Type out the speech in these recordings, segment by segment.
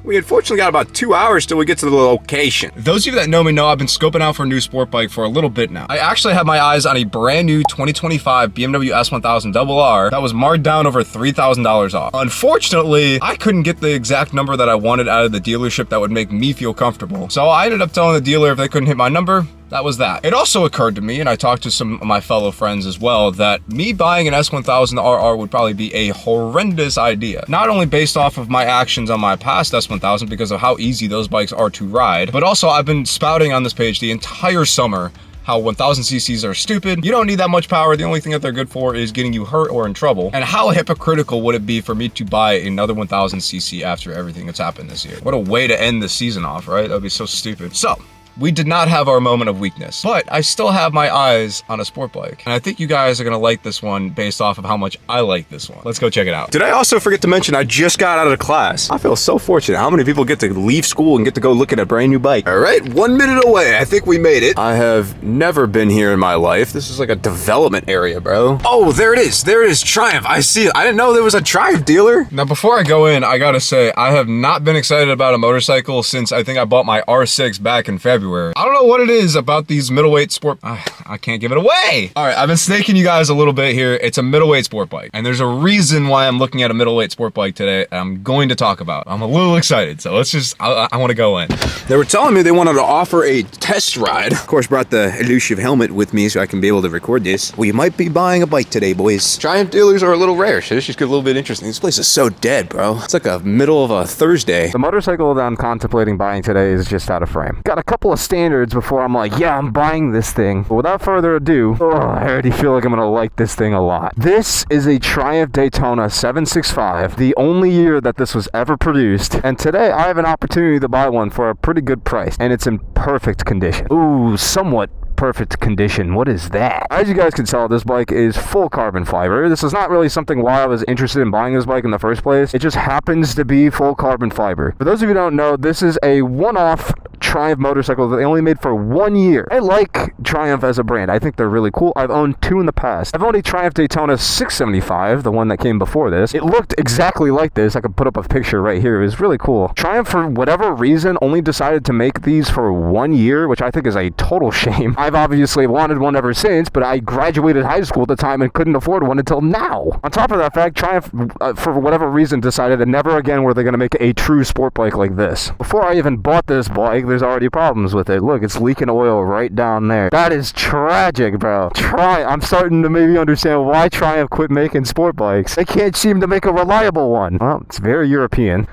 We unfortunately got about 2 hours till we get to the location. Those of you that know me know I've been scoping out for a new sport bike for a little bit now. I actually have my eyes on a brand new 2025 BMW S1000 RR that was marked down over $3,000 off. Unfortunately, I couldn't get the exact number that I wanted out of the dealership that would make me feel comfortable. So I ended up telling the dealer if they couldn't hit my number, that was that. It also occurred to me, and I talked to some of my fellow friends as well, that me buying an S1000 RR would probably be a horrendous idea. Not only based off of my actions on my past S1000 because of how easy those bikes are to ride, but also I've been spouting on this page the entire summer how 1000 cc's are stupid. You don't need that much power. The only thing that they're good for is getting you hurt or in trouble. And how hypocritical would it be for me to buy another 1000 cc after everything that's happened this year? What a way to end the season off, right? That'd be so stupid. So, we did not have our moment of weakness, but I still have my eyes on a sport bike. And I think you guys are gonna like this one based off of how much I like this one. Let's go check it out. Did I also forget to mention I just got out of class? I feel so fortunate. How many people get to leave school and get to go look at a brand new bike? All right, 1 minute away. I think we made it. I have never been here in my life. This is like a development area, bro. Oh, there it is. There it is, Triumph. I see it. I didn't know there was a Triumph dealer. Now, before I go in, I gotta say, I have not been excited about a motorcycle since I think I bought my R6 back in February. I don't know what it is about these middleweight sport. I can't give it away. All right, I've been snaking you guys a little bit here. It's a middleweight sport bike, and there's a reason why I'm looking at a middleweight sport bike today. I'm going to talk about. I'm a little excited, so let's just. I want to go in. They were telling me they wanted to offer a test ride. Of course, brought the elusive helmet with me so I can be able to record this. We might be buying a bike today, boys. Triumph dealers are a little rare, so this just get a little bit interesting. This place is so dead, bro. It's like a middle of a Thursday. The motorcycle that I'm contemplating buying today is just out of frame. Got a couple of standards before I'm like, yeah, I'm buying this thing. But without further ado, I already feel like I'm gonna like this thing a lot. This is a Triumph Daytona 765, the only year that this was ever produced. And today I have an opportunity to buy one for a pretty good price, and it's in perfect condition. Ooh, somewhat perfect condition. What is that? As you guys can tell, this bike is full carbon fiber. This is not really something why I was interested in buying this bike in the first place. It just happens to be full carbon fiber. For those of you who don't know, this is a one-off Triumph motorcycle that they only made for 1 year. I like Triumph as a brand. I think they're really cool. I've owned two in the past. I've owned a Triumph Daytona 675, the one that came before this. It looked exactly like this. I could put up a picture right here. It was really cool. Triumph, for whatever reason, only decided to make these for 1 year, which I think is a total shame. I've obviously wanted one ever since, but I graduated high school at the time and couldn't afford one until now. On top of that fact, Triumph, for whatever reason, decided that never again were they going to make a true sport bike like this. Before I even bought this bike, there's already problems with it. Look, it's leaking oil right down there. That is tragic, bro. I'm starting to maybe understand why Triumph quit making sport bikes. They can't seem to make a reliable one. Well, it's very European.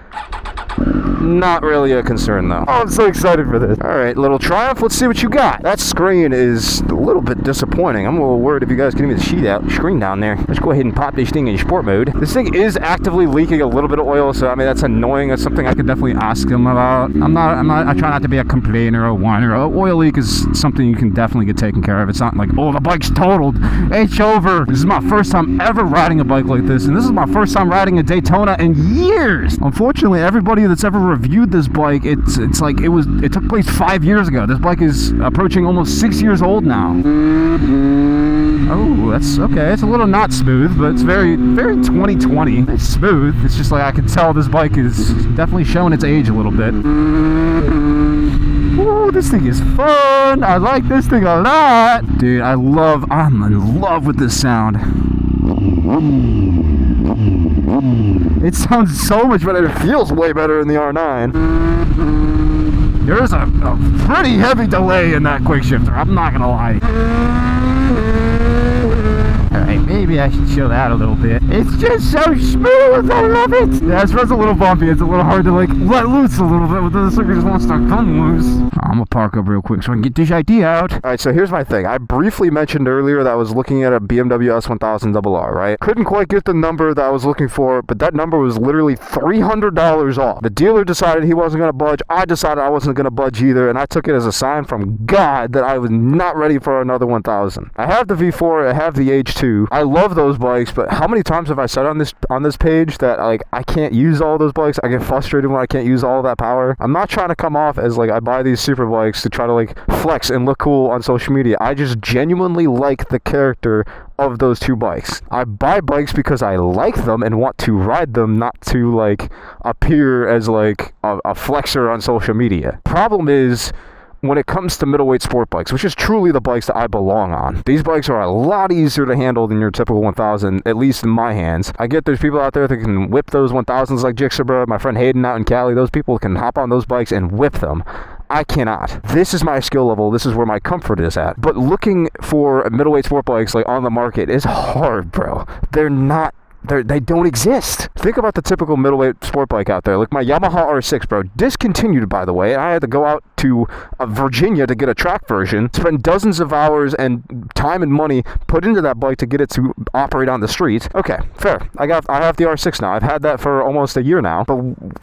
Not really a concern though. Oh, I'm so excited for this. All right, little Triumph, let's see what you got. That screen is a little bit disappointing. I'm a little worried if you guys can even see that screen down there. Let's go ahead and pop this thing in sport mode. This thing is actively leaking a little bit of oil, so I mean that's annoying. That's something I could definitely ask them about. I try not to be a complainer or whiner. An oil leak is something you can definitely get taken care of. It's not like, oh, the bike's totaled, it's over. This is my first time ever riding a bike like this, and this is my first time riding a Daytona in years. Unfortunately, everybody that's ever reviewed this bike, it's like it took place 5 years ago. This bike is approaching almost 6 years old now. Oh, that's okay. It's a little not smooth, but it's very, very 2020. It's smooth. It's just like I can tell this bike is definitely showing its age a little bit. Ooh, this thing is fun. I like this thing a lot. Dude, I'm in love with this sound. It sounds so much better. It feels way better in the R9. There is a pretty heavy delay in that quick shifter. I'm not gonna lie. Alright, maybe I should show that a little bit. It's just so smooth, I love it! Yeah, this one's a little bumpy, it's a little hard to like let loose a little bit, but the sucker just wants to come loose. I'm gonna park up real quick so I can get this idea out. Alright, so here's my thing. I briefly mentioned earlier that I was looking at a BMW S1000 RR, right? Couldn't quite get the number that I was looking for, but that number was literally $300 off. The dealer decided he wasn't gonna budge, I decided I wasn't gonna budge either, and I took it as a sign from God that I was not ready for another 1000. I have the V4, I have the H2. I love those bikes, but how many times have I said on this page that like I can't use all those bikes? I get frustrated when I can't use all that power. I'm not trying to come off as like I buy these super bikes to try to like flex and look cool on social media. I just genuinely like the character of those two bikes. I buy bikes because I like them and want to ride them, not to like appear as like a flexer on social media. Problem is, when it comes to middleweight sport bikes, which is truly the bikes that I belong on, these bikes are a lot easier to handle than your typical 1000, at least in my hands. I get there's people out there that can whip those 1000s like Jixabra. My friend Hayden out in Cali, those people can hop on those bikes and whip them. I cannot. This is my skill level. This is where my comfort is at. But looking for middleweight sport bikes like on the market is hard, bro. They don't exist. Think about the typical middleweight sport bike out there. Like my Yamaha R6, bro. Discontinued, by the way. I had to go out to Virginia to get a track version. Spend dozens of hours and time and money put into that bike to get it to operate on the streets. Okay, fair. I have the R6 now. I've had that for almost a year now. But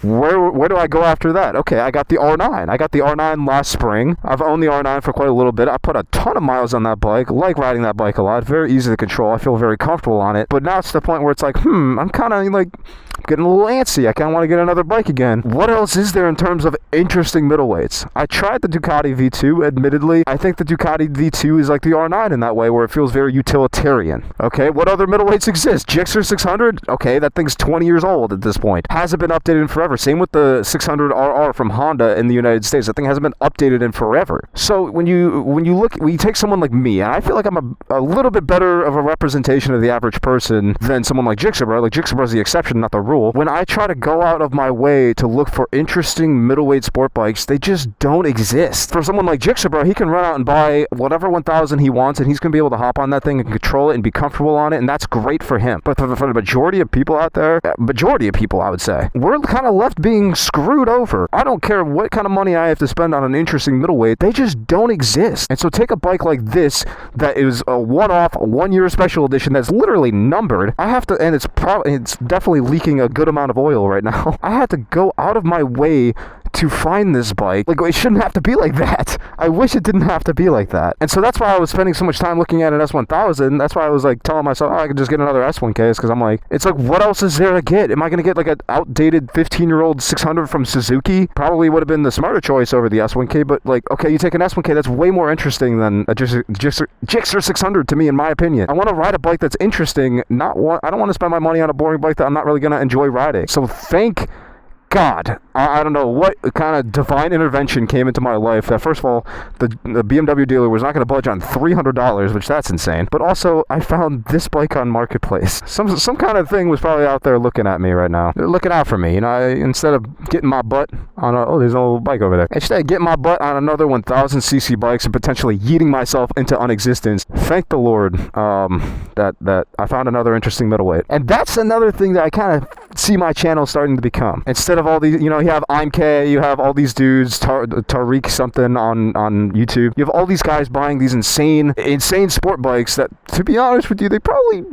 where do I go after that? Okay, I got the R9. I got the R9 last spring. I've owned the R9 for quite a little bit. I put a ton of miles on that bike. Like riding that bike a lot. Very easy to control. I feel very comfortable on it. But now it's the point where it's like, I'm kind of like getting a little antsy. I kind of want to get another bike again. What else is there in terms of interesting middleweights? I tried the Ducati V2, admittedly. I think the Ducati V2 is like the R9 in that way, where it feels very utilitarian. Okay, what other middleweights exist? Gixxer 600? Okay, that thing's 20 years old at this point. Hasn't been updated in forever. Same with the 600RR from Honda in the United States. That thing hasn't been updated in forever. So when you take someone like me, and I feel like I'm a little bit better of a representation of the average person than someone like Jixabra. Like Jixabra is the exception, not the rule. When I try to go out of my way to look for interesting middleweight sport bikes, they just don't exist. For someone like Jixabra, he can run out and buy whatever 1000 he wants, and he's going to be able to hop on that thing and control it and be comfortable on it, and that's great for him. But for the majority of people out there, I would say, we're kind of left being screwed over. I don't care what kind of money I have to spend on an interesting middleweight, they just don't exist. And so take a bike like this that is a one-off, one-year special edition that's literally numbered. And it's definitely leaking a good amount of oil right now. I had to go out of my way to find this bike. Like, it shouldn't have to be like that. I wish it didn't have to be like that. And so that's why I was spending so much time looking at an S1000. That's why I was like telling myself, I could just get another S1 case, because I'm like, it's like, what else is there to get? Am I going to get like an outdated 15-year-old 600 from Suzuki? Probably would have been the smarter choice over the S1K, but like, okay, you take an S1K, that's way more interesting than a Gixxer 600 to me, in my opinion. I want to ride a bike that's interesting, I don't want to spend my money on a boring bike that I'm not really going to enjoy riding. So thank God, I don't know what kind of divine intervention came into my life that, first of all, the BMW dealer was not going to budge on $300, which that's insane. But also, I found this bike on Marketplace. Some kind of thing was probably out there looking at me right now. They're looking out for me, you know. Instead of getting my butt on there's a little bike over there. Instead of getting my butt on another 1000cc bikes and potentially yeeting myself into unexistence, thank the Lord that I found another interesting middleweight. And that's another thing that I kind of see my channel starting to become. Instead of all these, you know, you have IMK, you have all these dudes, Tariq something on YouTube. You have all these guys buying these insane sport bikes that, to be honest with you, they probably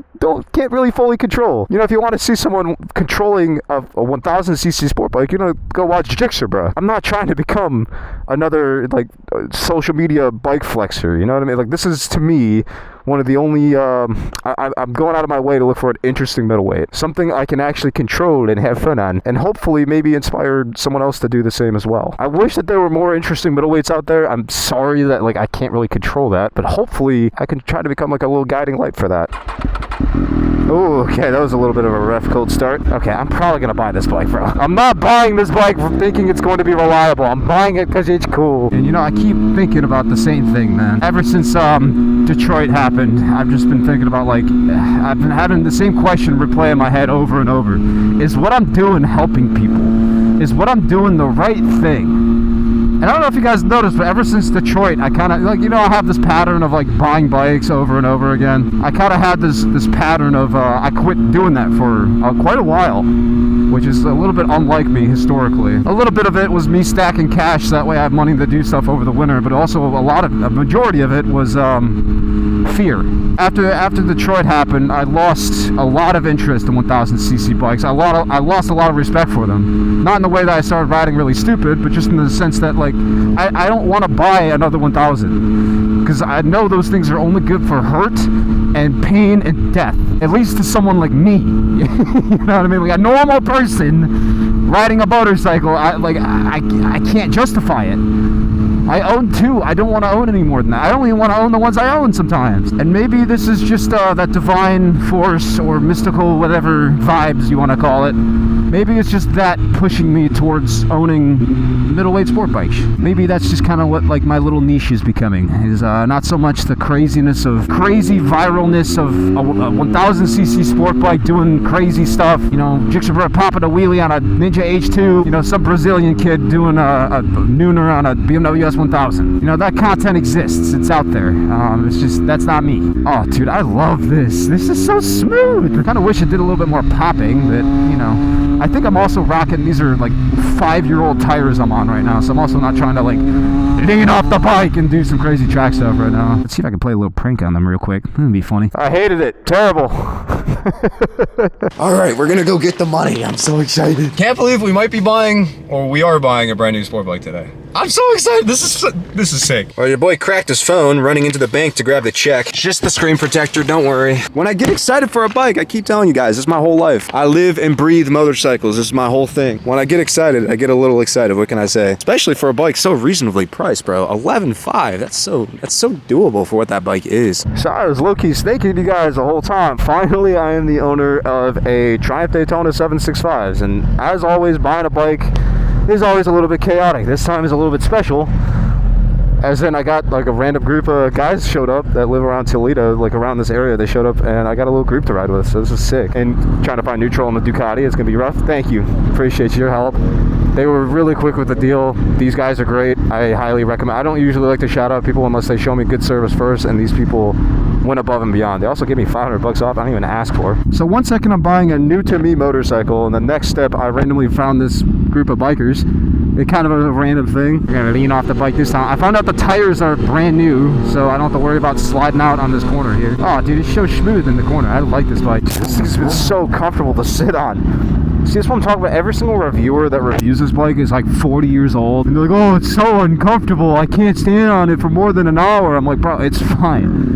can't really fully control. You know, if you want to see someone controlling a 1000cc sport bike, you know, go watch Jixxer, bro. I'm not trying to become another like social media bike flexer. You know what I mean? Like, this is, to me, one of the only, I'm going out of my way to look for an interesting middleweight. Something I can actually control and have fun on, and hopefully maybe inspire someone else to do the same as well. I wish that there were more interesting middleweights out there. I'm sorry that, like, I can't really control that, but hopefully I can try to become like a little guiding light for that. Oh, okay, that was a little bit of a rough cold start. Okay, I'm probably gonna buy this bike, bro. I'm not buying this bike thinking it's going to be reliable. I'm buying it because it's cool. And you know, I keep thinking about the same thing, man. Ever since Detroit happened, I've just been thinking about, like, I've been having the same question replay in my head over and over. Is what I'm doing helping people? Is what I'm doing the right thing? And I don't know if you guys noticed, but ever since Detroit, I kind of, like, you know, I have this pattern of, like, buying bikes over and over again. I kind of had this pattern of, I quit doing that for quite a while, which is a little bit unlike me historically. A little bit of it was me stacking cash, so that way I have money to do stuff over the winter, but also a majority of it was fear. After Detroit happened, I lost a lot of interest in 1000cc bikes. I lost a lot of respect for them. Not in the way that I started riding really stupid, but just in the sense that, like, I don't want to buy another 1000 because I know those things are only good for hurt and pain and death. At least to someone like me. You know what I mean? Like a normal person riding a motorcycle, I can't justify it. I own 2. I don't want to own any more than that. I only want to own the ones I own sometimes. And maybe this is just that divine force or mystical whatever vibes you want to call it. Maybe it's just that pushing me towards owning middleweight sport bikes. Maybe that's just kind of what like my little niche is becoming. Is not so much the crazy viralness of a 1000cc sport bike doing crazy stuff. You know, Jixabra popping a wheelie on a Ninja H2. You know, some Brazilian kid doing a nooner on a BMW S1000. You know, that content exists. It's out there. It's just, that's not me. Oh, dude, I love this. This is so smooth. I kind of wish it did a little bit more popping, but, you know. I think I'm also rocking, these are like 5-year-old tires I'm on right now, so I'm also not trying to like lean off the bike and do some crazy track stuff right now. Let's see if I can play a little prank on them real quick. That'd be funny. I hated it. Terrible. All right, we're gonna go get the money. I'm so excited. Can't believe we might be buying, or we are buying a brand new sport bike today. I'm so excited. This is sick. Well, your boy cracked his phone running into the bank to grab the check. It's just the screen protector, don't worry. When I get excited for a bike, I keep telling you guys, this is my whole life. I live and breathe motorcycles. This is my whole thing. When I get excited, I get a little excited. What can I say? Especially for a bike so reasonably priced, bro. 11.5. That's so doable for what that bike is. So I was low-key snaking you guys the whole time. Finally, I am the owner of a Triumph Daytona 765s, and as always, buying a bike is always a little bit chaotic. This time is a little bit special, as in I got like a random group of guys showed up that live around Toledo, like around this area. They showed up and I got a little group to ride with, so this is sick. And trying to find neutral on the Ducati, it's gonna be rough. Thank you, appreciate your help. They were really quick with the deal. These guys are great. I highly recommend. I don't usually like to shout out people unless they show me good service first, and these people went above and beyond. They also gave me $500 off. I didn't even ask for. So one second I'm buying a new to me motorcycle, and the next step I randomly found this group of bikers. It kind of a random thing. We're gonna lean off the bike this time. I found out the tires are brand new, so I don't have to worry about sliding out on this corner here. Oh, dude, it's so smooth in the corner. I like this bike. This thing's been so comfortable to sit on. See, that's what I'm talking about. Every single reviewer that reviews this bike is like 40 years old. And they're like, oh, it's so uncomfortable. I can't stand on it for more than an hour. I'm like, bro, it's fine.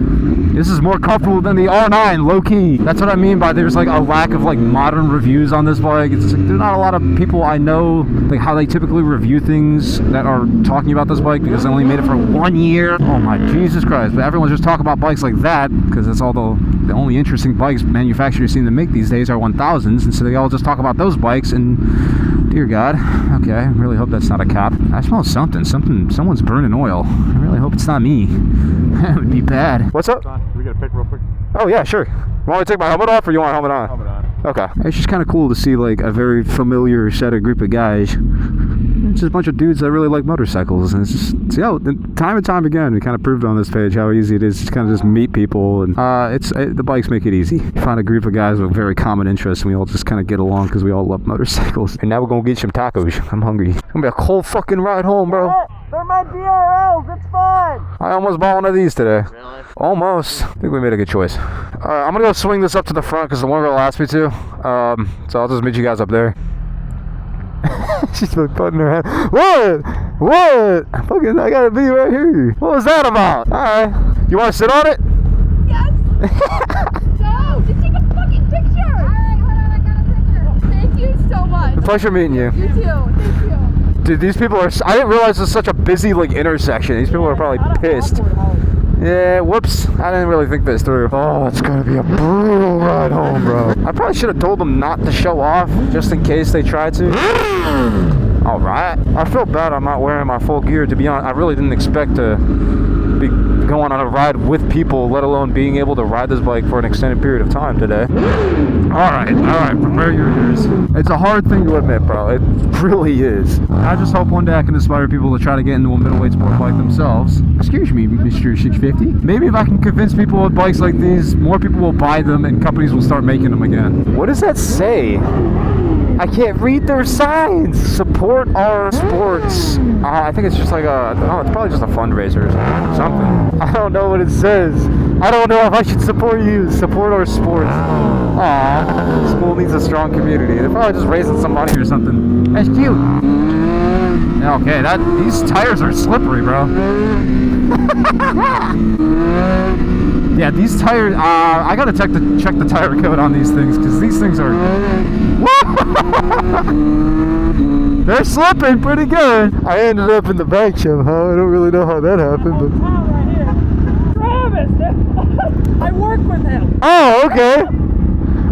This is more comfortable than the R9, low-key. That's what I mean by there's like a lack of like modern reviews on this bike. It's like there's not a lot of people I know, like how they typically review things that are talking about this bike because they only made it for 1 year. Oh my Jesus Christ. But everyone's just talking about bikes like that because that's all the only interesting bikes manufacturers seem to make these days are 1000s, and so they all just talk about those bikes. And dear God, okay, I really hope that's not a cop. I smell something. Someone's burning oil. I really hope it's not me. That would be bad. What's up? We get a pic real quick. Oh yeah, sure. Want me to take my helmet off, or you want a helmet on? Helmet on. Okay. It's just kind of cool to see like a very familiar set of group of guys. It's just a bunch of dudes that really like motorcycles, and it's just, time and time again, we kind of proved on this page how easy it is to kind of just meet people, and the bikes make it easy. You find a group of guys with very common interests, and we all just kind of get along because we all love motorcycles. And now we're gonna get some tacos. I'm hungry. It's gonna be a cold fucking ride home, bro. They're my DRLs, it's fine. I almost bought one of these today. Really? Almost. I think we made a good choice. Alright, I'm gonna go swing this up to the front because the one girl asked me to. So I'll just meet you guys up there. She's like putting her hand. What? Fucking, I got a video right here. What was that about? Alright. You wanna sit on it? Yes. No, just take a fucking picture. Alright, hold on, I got a picture. Thank you so much. The pleasure meeting you. You too, thank you. Dude, these people are, I didn't realize it's such a busy like intersection. These people are probably pissed. Yeah, whoops. I didn't really think this through. Oh, it's gonna be a brutal ride home, bro. I probably should have told them not to show off, just in case they tried to. Alright. I feel bad I'm not wearing my full gear, to be honest. I really didn't expect to be going on a ride with people, let alone being able to ride this bike for an extended period of time today. Alright, prepare your ears. It's a hard thing to admit, bro. It really is. I just hope one day I can inspire people to try to get into a middleweight sport bike themselves. Excuse me, Mr. 650. Maybe if I can convince people with bikes like these, more people will buy them and companies will start making them again. What does that say? I can't read their signs. Support our sports. I think it's just like it's probably just a fundraiser or something. I don't know what it says. I don't know if I should support you. Support our sports. Aw, school needs a strong community. They're probably just raising some money or something. That's cute. Okay, these tires are slippery, bro. Yeah, these tires. I gotta check the tire code on these things because these things are. They're slipping pretty good. I ended up in the bank somehow. I don't really know how that happened, but. Travis! I work with him! Oh, okay.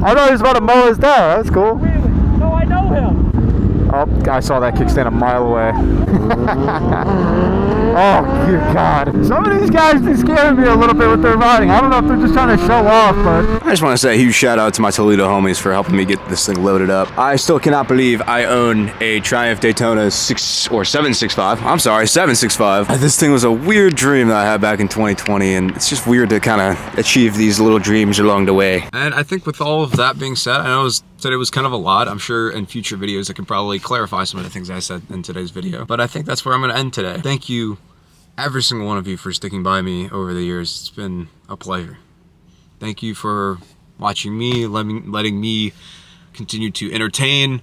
I thought he was about to mow us down. That's cool. Really? No, I know him. Oh, I saw that kickstand a mile away. Oh, dear God. Some of these guys be scaring me a little bit with their riding. I don't know if they're just trying to show off, but... I just want to say a huge shout out to my Toledo homies for helping me get this thing loaded up. I still cannot believe I own a Triumph Daytona 765. I'm sorry, 765. This thing was a weird dream that I had back in 2020, and it's just weird to kind of achieve these little dreams along the way. And I think with all of that being said, I know it was kind of a lot. I'm sure in future videos I can probably clarify some of the things I said in today's video, but I think that's where I'm going to end today. Thank you, every single one of you, for sticking by me over the years. It's been a pleasure. Thank you for watching me, letting me continue to entertain,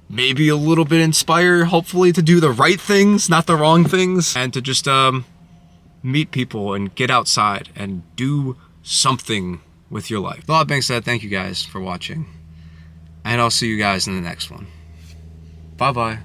maybe a little bit inspire, hopefully to do the right things, not the wrong things, and to just meet people and get outside and do something with your life. With all that being said, thank you guys for watching, and I'll see you guys in the next one. Bye-bye.